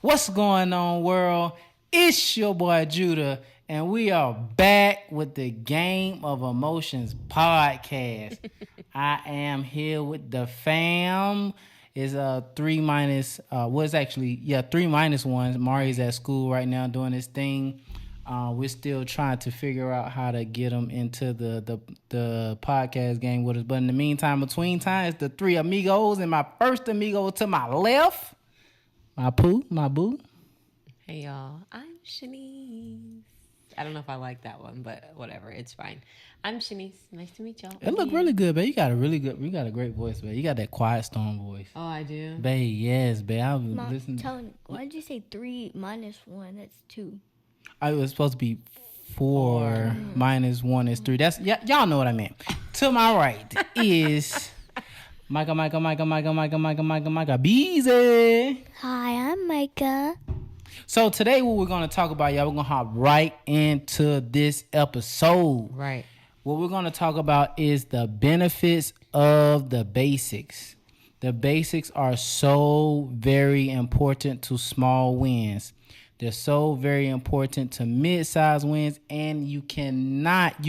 What's going on, world? It's your boy Judah, and we are back with the Game of Emotions podcast. I am here with the fam. It's three minus three minus one. Mari's at school right now doing his thing. We're still trying to figure out how to get him into the podcast game with us. But in the meantime, between times, the three amigos, and my first amigo to my left, my boo. Hey y'all, I'm Shanice. I don't know if I like that one, but whatever, it's fine. I'm Shanice. Nice to meet y'all. It look really good, babe. You got a great voice, babe. You got that quiet storm voice. Oh, I do? Babe, yes, babe. I was listening. Why did you say 3 minus 1? That's 2. I was supposed to be 4 minus 1 is 3. That's y'all know what I meant. To my right is Micah Beezy. Hi, I'm Micah. So today what we're going to talk about, y'all, we're going to hop right into this episode. Right. What we're going to talk about is the benefits of the basics. The basics are so very important to small wins. They're so very important to mid-sized wins, and you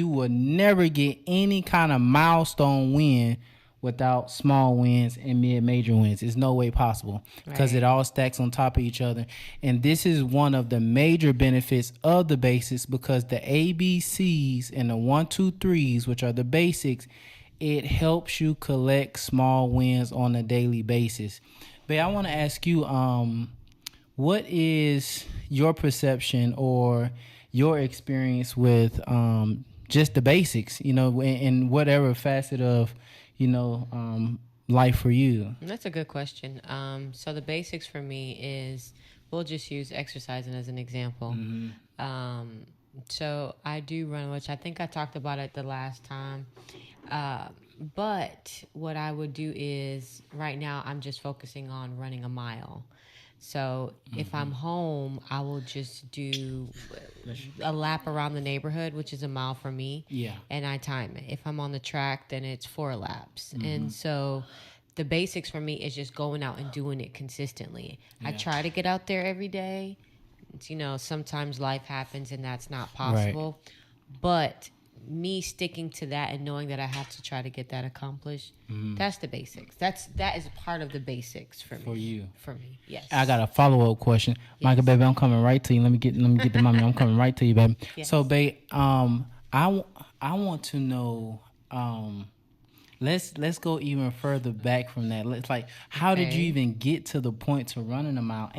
will never get any kind of milestone win without small wins and mid-major wins. It's no way possible because it all stacks on top of each other. And this is one of the major benefits of the basics because the ABCs and the 1, 2, 3s, which are the basics, it helps you collect small wins on a daily basis. But I want to ask you, what is your perception or your experience with just the basics, in whatever facet of life for you? That's a good question. So the basics for me is, we'll just use exercising as an example. Mm-hmm. So I do run, which I think I talked about it the last time. But what I would do is, right now I'm just focusing on running a mile. So if I'm home, I will just do a lap around the neighborhood, which is a mile for me. Yeah. And I time it. If I'm on the track, then it's 4 laps. Mm-hmm. And so the basics for me is just going out and doing it consistently. Yeah. I try to get out there every day. Sometimes life happens and that's not possible. Right. But me sticking to that and knowing that I have to try to get that accomplished, that's the basics. That is part of the basics for me. For you. For me, yes. I got a follow-up question. Yes. Michael, baby, I'm coming right to you. Let me get the mommy. I'm coming right to you, baby. Yes. So, babe, I want to know, let's go even further back from that. Let's how did you even get to the point to running a mile?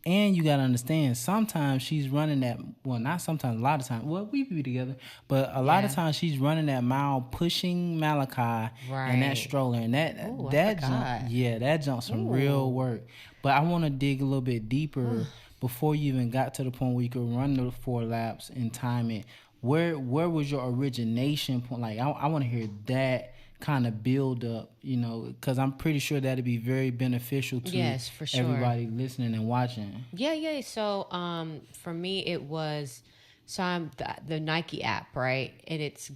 And you got to understand, sometimes she's running that, not sometimes, a lot of times, we be together, but a lot of times she's running that mile pushing Malachi and that stroller. And that jump's some real work. But I want to dig a little bit deeper before you even got to the point where you could run the 4 laps and time it. Where was your origination point? I want to hear that kind of build up, because I'm pretty sure that'd be very beneficial to for sure. Everybody listening and watching. Yeah. So, for me, it was, I'm the Nike app, right? And it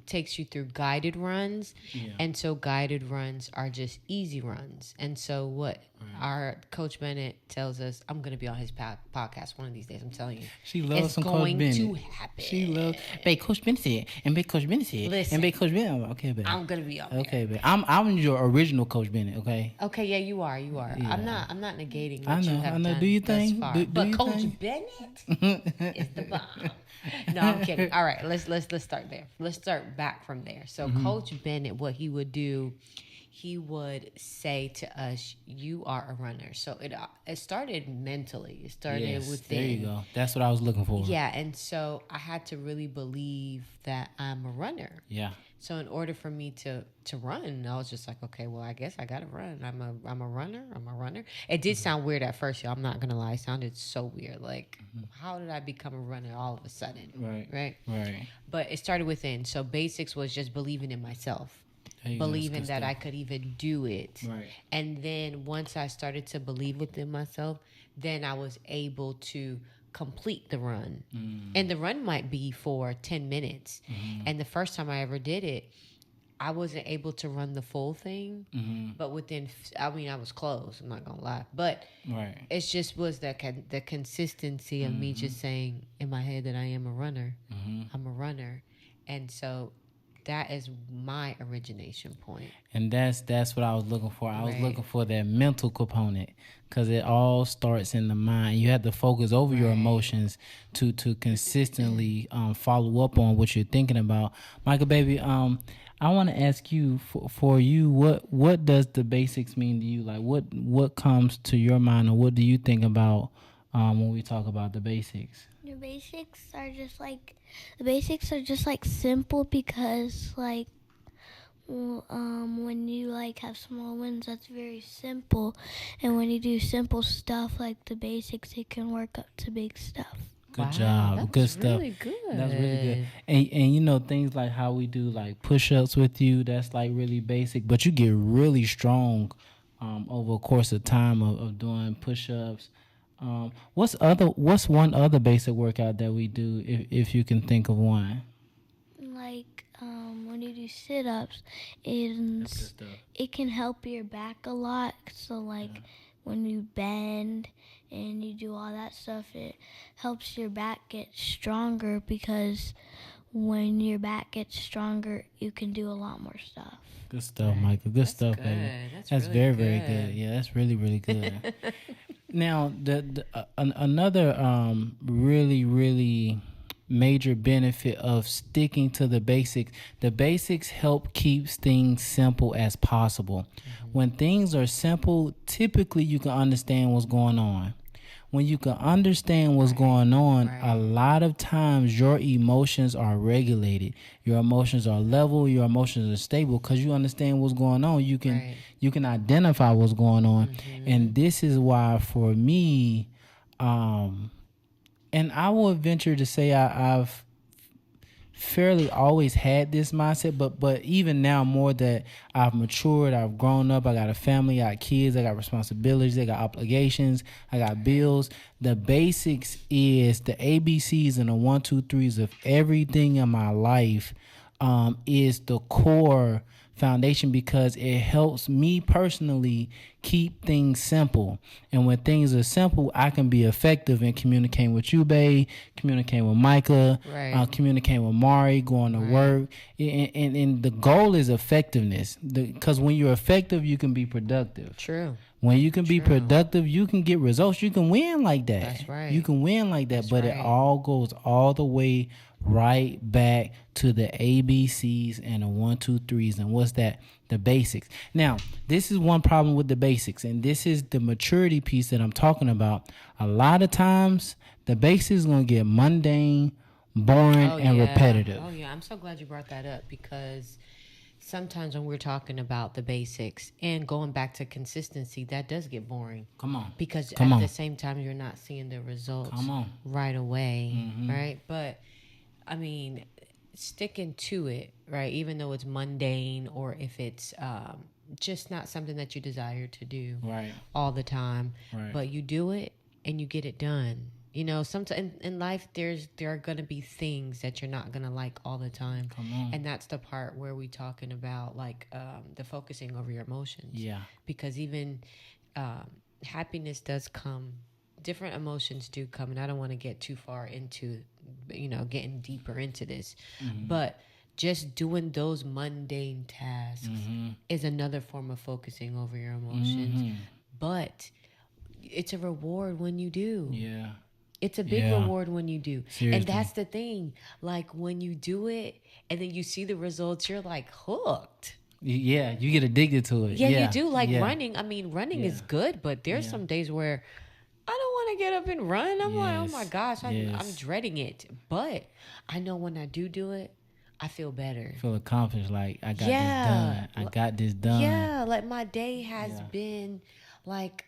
takes you through guided runs. Yeah. And so guided runs are just easy runs. And so what our Coach Bennett tells us, I'm going to be on his podcast one of these days. I'm telling you. She loves some Coach Bennett. It's going to happen. She loves, babe, Coach Bennett said, and babe, Coach Bennett said, listen, and babe, Coach Bennett. Okay, babe. I'm going to be on there. Okay, babe. I'm your original Coach Bennett, okay? Okay, yeah, you are. Yeah. I'm not negating what you have I know. done Do you thus think? far. But Coach Bennett is the bomb. No, I'm kidding. All right, let's start there. Let's start back from there. So Coach Bennett, what he would do, he would say to us, "You are a runner." So it started mentally. It started within. There you go. That's what I was looking for. Yeah, and so I had to really believe that I'm a runner. Yeah. So in order for me to run, I was just like, okay, well, I guess I gotta run. I'm a runner. It did sound weird at first, y'all. I'm not gonna lie. It sounded so weird. Like, how did I become a runner all of a sudden? Right. But it started within. So basics was just believing in myself. Believing that I could even do it. Right. And then once I started to believe within myself, then I was able to complete the run. And the run might be for 10 minutes. And the first time I ever did it, I wasn't able to run the full thing, but I was close. I'm not gonna lie, but Right. it just was the consistency of me just saying in my head that I am a runner. I'm a runner, and so that is my origination point. And that's what I was looking for. I was Right. looking for that mental component, because it all starts in the mind. You have to focus over your emotions to consistently follow up on what you're thinking about. Michael, baby, I want to ask you, for you, what does the basics mean to you? Like, what comes to your mind, or what do you think about when we talk about the basics? The basics are just like simple, because like when you like have small wins, that's very simple, and when you do simple stuff like the basics, it can work up to big stuff. Good job. Good stuff. Really good. That's really good. And you know, things like how we do like push-ups with you, that's like really basic, but you get really strong over a course of time of doing push-ups. What's one other basic workout that we do, if you can think of one? Like when you do sit-ups, it can help your back a lot. So like when you bend and you do all that stuff, it helps your back get stronger, because when your back gets stronger, you can do a lot more stuff. Good stuff, Michael. Good stuff, good. baby. That's really very, good. very good. Yeah, that's really, really good. Now, another really, really major benefit of sticking to the basics help keeps things simple as possible. When things are simple, typically you can understand what's going on. When you can understand what's going on, a lot of times your emotions are regulated. Your emotions are level. Your emotions are stable, because you understand what's going on. You can identify what's going on, and this is why for me, and I will venture to say I've fairly always had this mindset, but even now, more that I've matured, I've grown up, I got a family, I got kids, I got responsibilities, I got obligations, I got bills. The basics is the ABCs and the 1, 2, 3s of everything in my life, is the core foundation, because it helps me personally keep things simple. And when things are simple, I can be effective in communicating with you, babe, communicating with Micah, communicating with Mari, going to work. And the goal is effectiveness, because when you're effective, you can be productive. True. When you can be productive, you can get results. You can win like that. That's right. You can win like that. But it all goes all the way right back to the ABCs and the 1, 2, 3s. And what's that? The basics. Now, this is one problem with the basics, and this is the maturity piece that I'm talking about. A lot of times, the basics is going to get mundane, boring, and repetitive. Oh, yeah. I'm so glad you brought that up, because sometimes when we're talking about the basics and going back to consistency, that does get boring. Come on. Because at the same time, you're not seeing the results right away, right? But, I mean, sticking to it, right, even though it's mundane, or if it's just not something that you desire to do all the time, but you do it and you get it done. You know, sometimes in life, there are going to be things that you're not going to like all the time. And that's the part where we talking about, like, the focusing over your emotions. Yeah. Because even happiness does come. Different emotions do come. And I don't want to get too far into, getting deeper into this. But just doing those mundane tasks is another form of focusing over your emotions. But it's a reward when you do. Yeah. It's a big reward when you do. Seriously. And that's the thing. Like, when you do it and then you see the results, you're like hooked. Yeah, you get addicted to it. Yeah, you do. Like running. I mean, running is good, but there's some days where I don't want to get up and run. I'm like, oh my gosh, I'm dreading it. But I know when I do it, I feel better. Feel accomplished. Like, I got this done. I got this done. Yeah, like my day has been like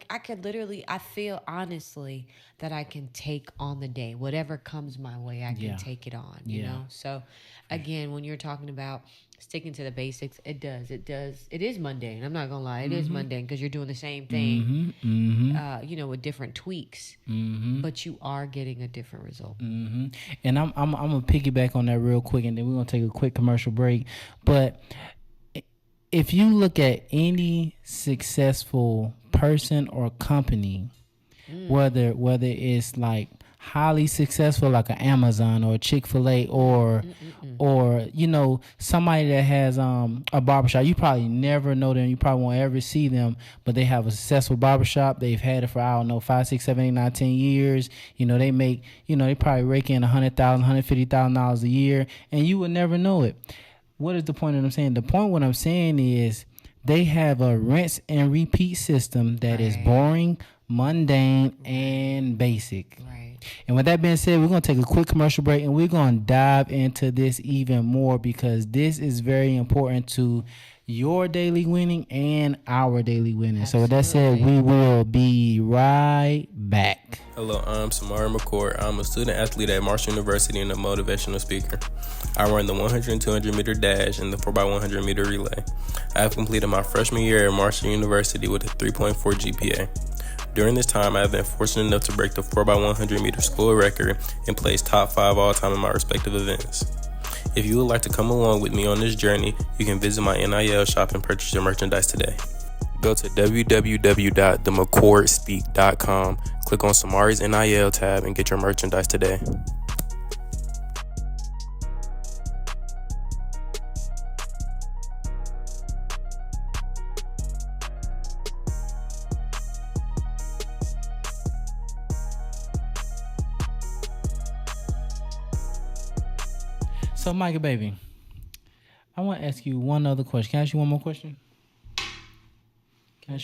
I could literally, I feel honestly that I can take on the day. Whatever comes my way, I can take it on, you know? So again, when you're talking about sticking to the basics, it is mundane. I'm not gonna lie, it is mundane because you're doing the same thing, with different tweaks, but you are getting a different result. And I'm gonna piggyback on that real quick, and then we're gonna take a quick commercial break. But if you look at any successful person or company, whether it's like highly successful like an Amazon or a Chick-fil-A or somebody that has a barbershop, you probably never know them, you probably won't ever see them, but they have a successful barbershop. They've had it for, I don't know, 5, 6, 7, 8, 9, 10 years. They make, they probably rake in $100,000, $150,000 a year, and you would never know it. What is the point that I'm saying? The point what I'm saying is they have a rinse and repeat system that is boring, mundane, and basic. Right. And with that being said, we're going to take a quick commercial break, and we're going to dive into this even more because this is very important to your daily winning and our daily winning. Absolutely. So with that said, we will be right back. Hello, I'm Samari McCord. I'm a student athlete at Marshall University and a motivational speaker. I run the 100 and 200 meter dash and the 4x100 meter relay. I have completed my freshman year at Marshall University with a 3.4 GPA. During this time, I have been fortunate enough to break the 4x100 meter school record and place top 5 all time in my respective events. If you would like to come along with me on this journey, you can visit my NIL shop and purchase your merchandise today. Go to www.themccordspeak.com, click on Samari's NIL tab, and get your merchandise today. So, Micah, baby, I want to ask you one other question. Can I ask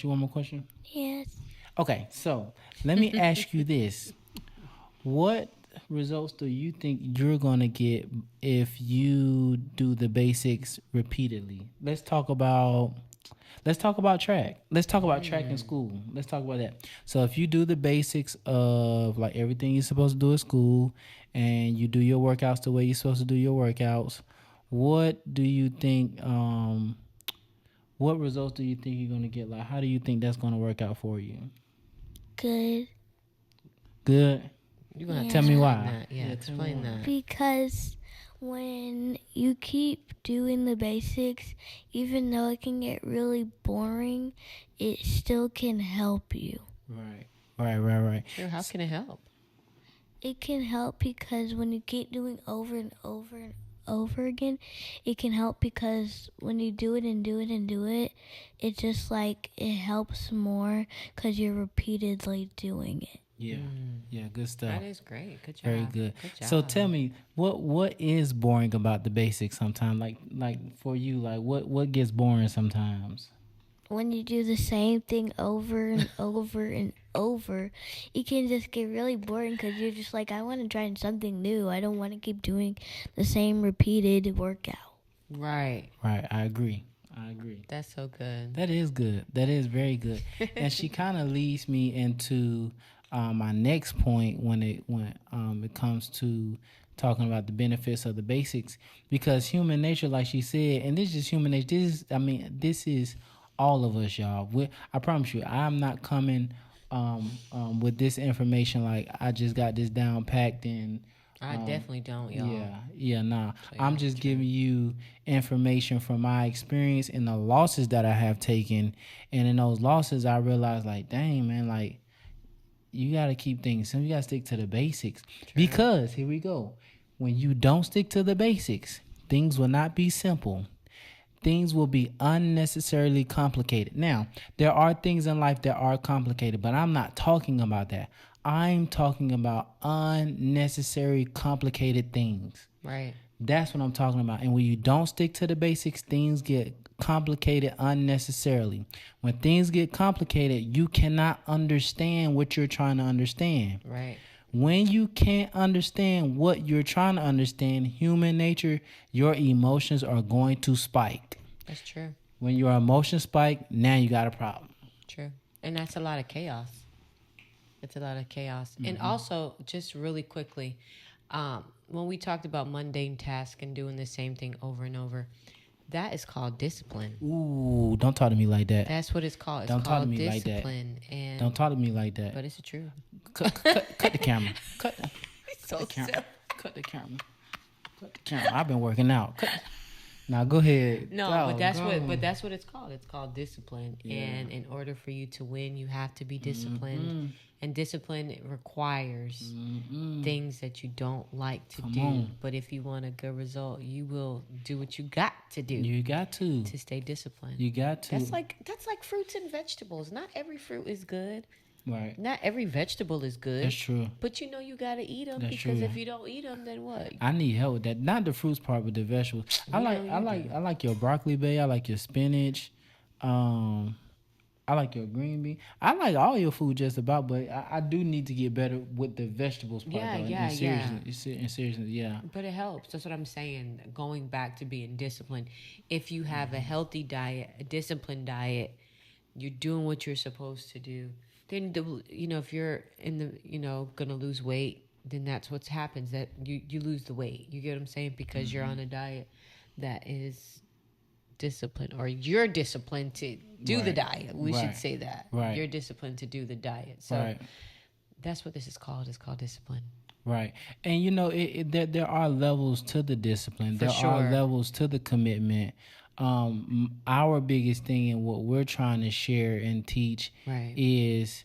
you one more question? Yes. Okay, so let me ask you this. What results do you think you're going to get if you do the basics repeatedly? Let's talk about track. Let's talk about track in school. Let's talk about that. So if you do the basics of like everything you're supposed to do at school and you do your workouts the way you're supposed to do your workouts, what do you think what results do you think you're going to get? Like, how do you think that's going to work out for you? Good. Good? You're going to tell me why. That. Yeah, explain that. Because when you keep doing the basics, even though it can get really boring, it still can help you. Right. Sure, how can it help? It can help because when you keep doing over and over and over again, it can help because when you do it and do it and do it, it just like it helps more because you're repeatedly doing it. Yeah, good stuff. That is great. Good job. Very good. Good job. So tell me, what is boring about the basics sometimes? Like for you, like what gets boring sometimes? When you do the same thing over and over and over, it can just get really boring because you're just like, I want to try something new. I don't want to keep doing the same repeated workout. Right. I agree. That's so good. That is good. That is very good. And she kind of leads me into my next point when it comes to talking about the benefits of the basics, because human nature, like she said, and this is just human nature. This is all of us, y'all. I promise you, I'm not coming with this information like I just got this down packed and I definitely don't, y'all. Nah. I'm just giving you information from my experience and the losses that I have taken, and in those losses, I realized, like, dang, man, like, you got to keep things simple. You got to stick to the basics. True. Because, here we go, when you don't stick to the basics, things will not be simple. Things will be unnecessarily complicated. Now, there are things in life that are complicated, but I'm not talking about that. I'm talking about unnecessary complicated things. Right. That's what I'm talking about. And when you don't stick to the basics, things get complicated unnecessarily. When things get complicated, you cannot understand what you're trying to understand. Right. When you can't understand what you're trying to understand, human nature, your emotions are going to spike. That's true. When your emotions spike, now you got a problem. True. And that's a lot of chaos. It's a lot of chaos. Mm-hmm. And also, just really quickly, when we talked about mundane tasks and doing the same thing over and over, That is called discipline. Ooh, don't talk to me like that. That's what it's called. It's Don't talk to called me like that. discipline. And Don't talk to me like that. but it's the truth. Cut the camera. Cut the camera. Cut the camera. Cut the camera. I've been working out. Now go ahead. No, Oh, but that's what it's called. It's called discipline. Yeah. And in order for you to win, you have to be disciplined. And discipline requires things that you don't like to do. on. But if you want a good result, you will do what you got to do You got to. to stay disciplined. You got to. That's like fruits and vegetables. Not every fruit is good. Right. Not every vegetable is good. That's true. But you know you gotta eat them That's because true. if you don't eat them, then what? I need help with that. Not the fruits part, but the vegetables. I like your broccoli, babe. I like your spinach. I like your green bean. I like all your food just about, but I do need to get better with the vegetables part. Yeah, though. yeah, In seriousness, yeah. But it helps. That's what I'm saying. Going back to being disciplined. If you have a healthy diet, a disciplined diet, you're doing what you're supposed to do. Then if you're gonna lose weight, then that's what happens. That you lose the weight. You get what I'm saying? Because you're on a diet that is disciplined, or you're disciplined to do the diet. We should say that. Right. You're disciplined to do the diet. So that's what this is called. It's called discipline. Right. And there are levels to the discipline. For there sure. are levels to the commitment. Our biggest thing and what we're trying to share and teach is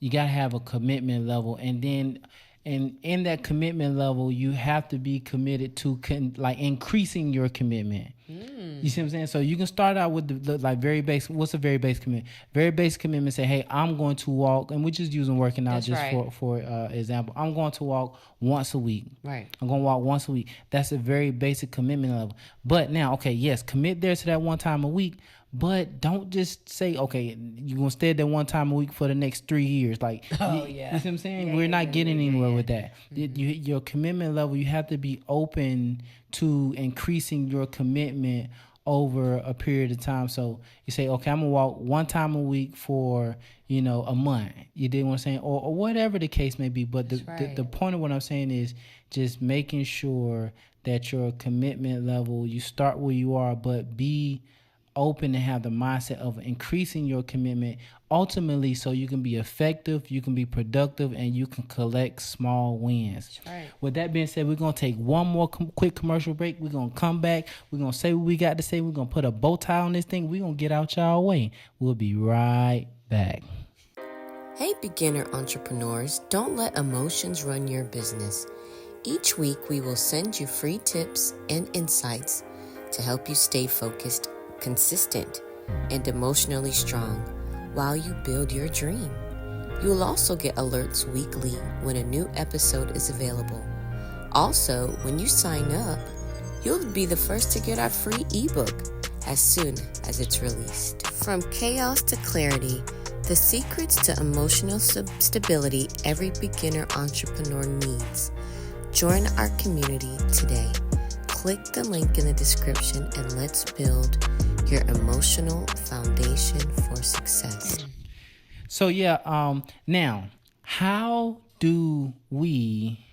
you got to have a commitment level, and then in that commitment level you have to be committed to increasing your commitment. You see what I'm saying? So you can start out with the very basic. What's a very basic commitment? Very basic commitment. Say, hey, I'm going to walk, and we're just using working out for example. I'm going to walk once a week. Right. I'm going to walk once a week. That's a very basic commitment level. But now, okay, yes, commit there to that one time a week. But don't just say, okay, you're going to stay there one time a week for the next 3 years. Like, you see what I'm saying? We're not getting anywhere with that. Your commitment level, you have to be open to increasing your commitment over a period of time. So you say, okay, I'm going to walk one time a week for, a month. You dig what I'm saying? Or whatever the case may be. But the point of what I'm saying is just making sure that your commitment level, you start where you are, but be open to have the mindset of increasing your commitment ultimately so you can be effective, you can be productive, and you can collect small wins. That's right. With that being said, we're going to take one more quick commercial break. We're going to come back. We're going to say what we got to say. We're going to put a bow tie on this thing. We're going to get out y'all way. We'll be right back. Hey, beginner entrepreneurs, don't let emotions run your business. Each week, we will send you free tips and insights to help you stay focused, consistent, and emotionally strong while you build your dream. You will also get alerts weekly when a new episode is available. Also, when you sign up, you'll be the first to get our free ebook as soon as it's released. From chaos to clarity, the secrets to emotional stability every beginner entrepreneur needs. Join our community today. Click the link in the description and let's build your emotional foundation for success. So now, how do we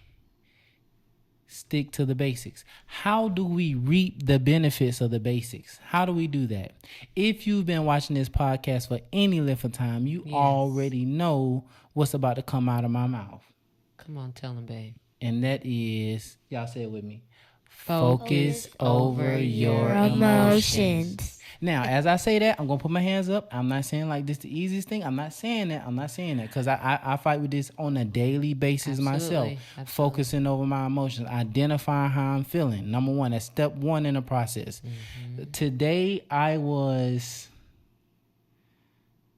stick to the basics? How do we reap the benefits of the basics? How do we do that? If you've been watching this podcast for any length of time, you already know what's about to come out of my mouth. Come on, tell them, babe. And that is, y'all say it with me. Focus over your emotions. Now, as I say that, I'm going to put my hands up. I'm not saying like this the easiest thing. I'm not saying that because I fight with this on a daily basis myself. Focusing over my emotions, identifying how I'm feeling. Number one, that's step one in the process. Mm-hmm. Today, I was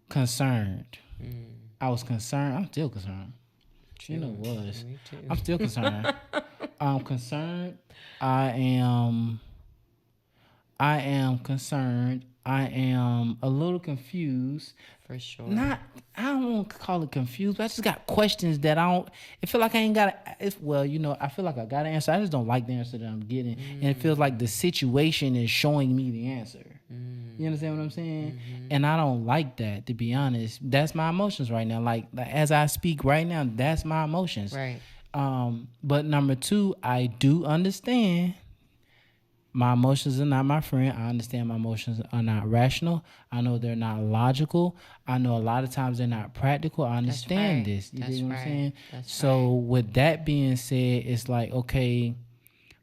concerned. I was concerned. I'm still concerned. I'm still concerned. I'm concerned. I am concerned. I am a little confused. For sure. I don't want to call it confused, but I just got questions that I feel like I ain't got I feel like I got an answer. I just don't like the answer that I'm getting. And it feels like the situation is showing me the answer. You understand what I'm saying? And I don't like that, to be honest. That's my emotions right now. Like as I speak right now, that's my emotions. Right. But number two, I do understand My emotions are not my friend. I understand my emotions are not rational. I know they're not logical. I know a lot of times they're not practical. I understand right. this. You That's dig what I'm right. saying? That's So with that being said, it's like, okay,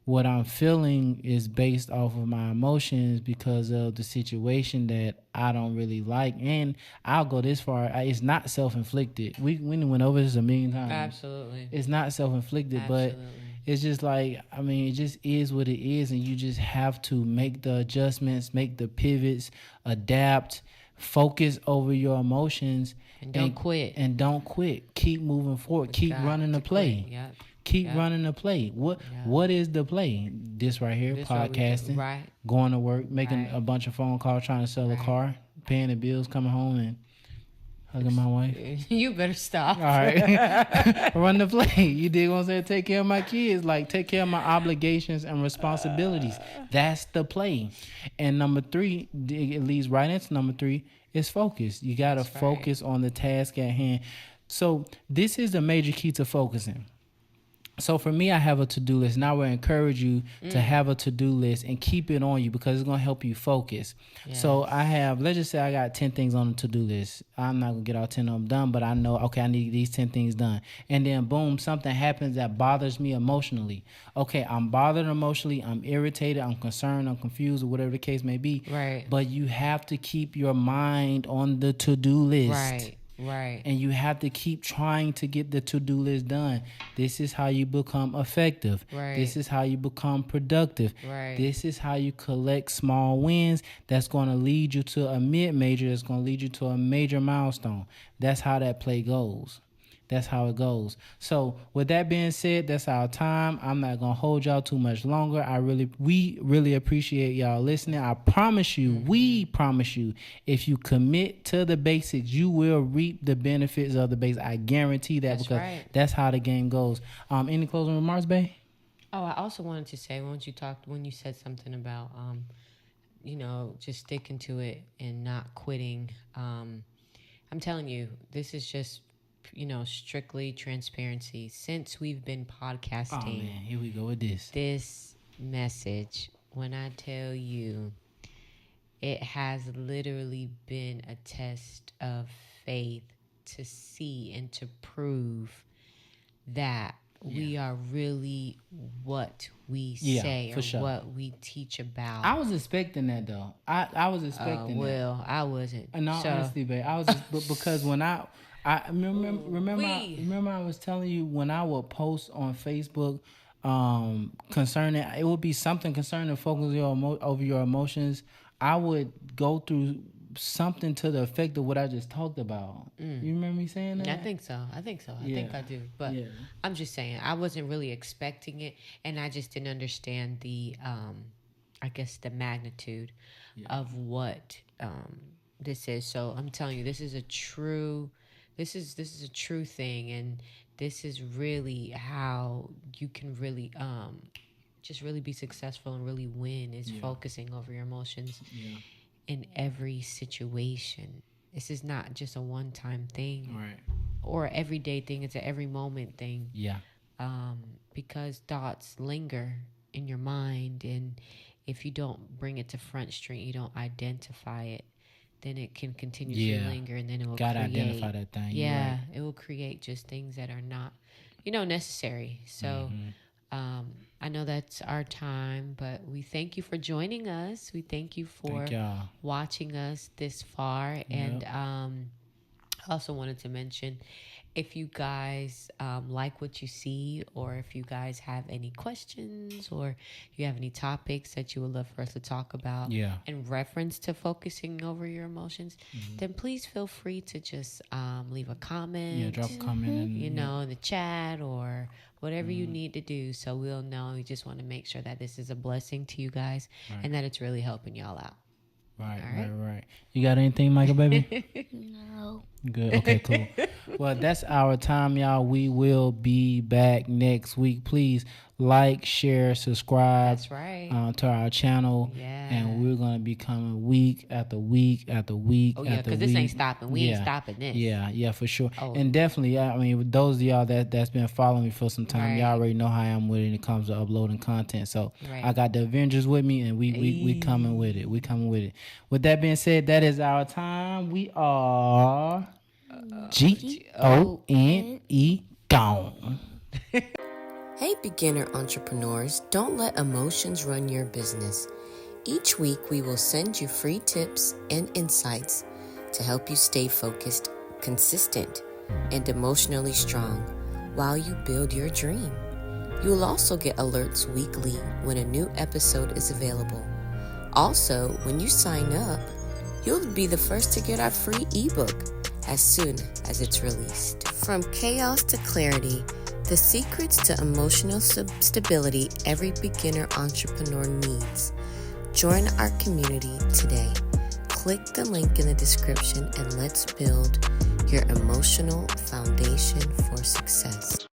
what I'm feeling is based off of my emotions because of the situation that I don't really like. And I'll go this far. It's not self-inflicted. We went over this a million times. Absolutely. It's not self-inflicted, but Absolutely. it's just like, I mean, it just is what it is, and you just have to make the adjustments, make the pivots, adapt, focus over your emotions, And don't quit. And don't quit. Keep moving forward. Keep got running the to play. quit. Yep. Keep Yep. running the play. What is the play? This right here, This what we do. podcasting, Right. going to work, making Right. a bunch of phone calls, trying to sell a Right. car, paying the bills, coming home and hugging my wife. You better stop. All right. Run the play. You dig what I'm saying? Take care of my kids. Like, take care of my obligations and responsibilities. That's the play. And number 3, it leads right into number 3, is focus. You got to focus on the task at hand. So this is the major key to focusing. So for me, I have a to-do list. And I would encourage you to have a to-do list and keep it on you because it's going to help you focus. Yes. So I have, let's just say I got 10 things on the to-do list. I'm not going to get all 10 of them done, but I know, okay, I need these 10 things done. And then boom, something happens that bothers me emotionally. Okay, I'm bothered emotionally. I'm irritated. I'm concerned. I'm confused, or whatever the case may be. Right. But you have to keep your mind on the to-do list. Right. Right. And you have to keep trying to get the to-do list done. This is how you become effective. Right. This is how you become productive. Right. This is how you collect small wins that's going to lead you to a mid-major, that's going to lead you to a major milestone. That's how that play goes. That's how it goes. So with that being said, that's our time. I'm not going to hold y'all too much longer. We really appreciate y'all listening. I promise you, we promise you, if you commit to the basics, you will reap the benefits of the basics. I guarantee that. That's because right. That's how the game goes. Any closing remarks, babe? Oh, I also wanted to say, when you said something about, just sticking to it and not quitting. I'm telling you, this is just, strictly transparency. Since we've been podcasting, Oh man, here we go with this. This message, when I tell you, it has literally been a test of faith to see and to prove that we are really what we say or what we teach about. I was expecting that though. I was expecting that. Well, I wasn't. No, honestly, babe, I was just because when I remember I was telling you when I would post on Facebook concerning, it would be something concerning focus over your emotions. I would go through something to the effect of what I just talked about. You remember me saying that? I think so. I think I do. But I'm just saying, I wasn't really expecting it, and I just didn't understand the, I guess, the magnitude of what this is. So I'm telling you, this is a true thing, and this is really how you can really just really be successful and really win, is focusing over your emotions in every situation. This is not just a one-time thing, right, or everyday thing. It's an every moment thing. Because thoughts linger in your mind, and if you don't bring it to Front Street, you don't identify it, then it can continue to linger, and then it will identify that thing. Yeah, it will create just things that are not, necessary. So I know that's our time, but we thank you for joining us. We thank you for watching us this far. And I also wanted to mention, if you guys like what you see, or if you guys have any questions, or you have any topics that you would love for us to talk about in reference to focusing over your emotions, then please feel free to just leave a comment. Drop a comment. In the chat, or whatever you need to do, so we'll know. We just want to make sure that this is a blessing to you guys, and that it's really helping y'all out. Right. You got anything, Michael, baby? No. Good. Okay, cool. Well, that's our time, y'all. We will be back next week. Please like, share, subscribe. That's right. To our channel. Yeah. And we're gonna be coming week after week after week. Oh yeah, because this ain't stopping. We ain't stopping this. Yeah, for sure. Oh. And definitely, I mean, with those of y'all that's been following me for some time, Right. y'all already know how I am when it comes to uploading content. So Right. I got the Avengers with me, and we coming with it. We coming with it. With that being said, that is our time. We are GONE gone. Hey, beginner entrepreneurs, don't let emotions run your business. Each week, we will send you free tips and insights to help you stay focused, consistent, and emotionally strong while you build your dream. You will also get alerts weekly when a new episode is available. Also, when you sign up, you'll be the first to get our free ebook as soon as it's released. From chaos to clarity, the secrets to emotional stability every beginner entrepreneur needs. Join our community today. Click the link in the description and let's build your emotional foundation for success.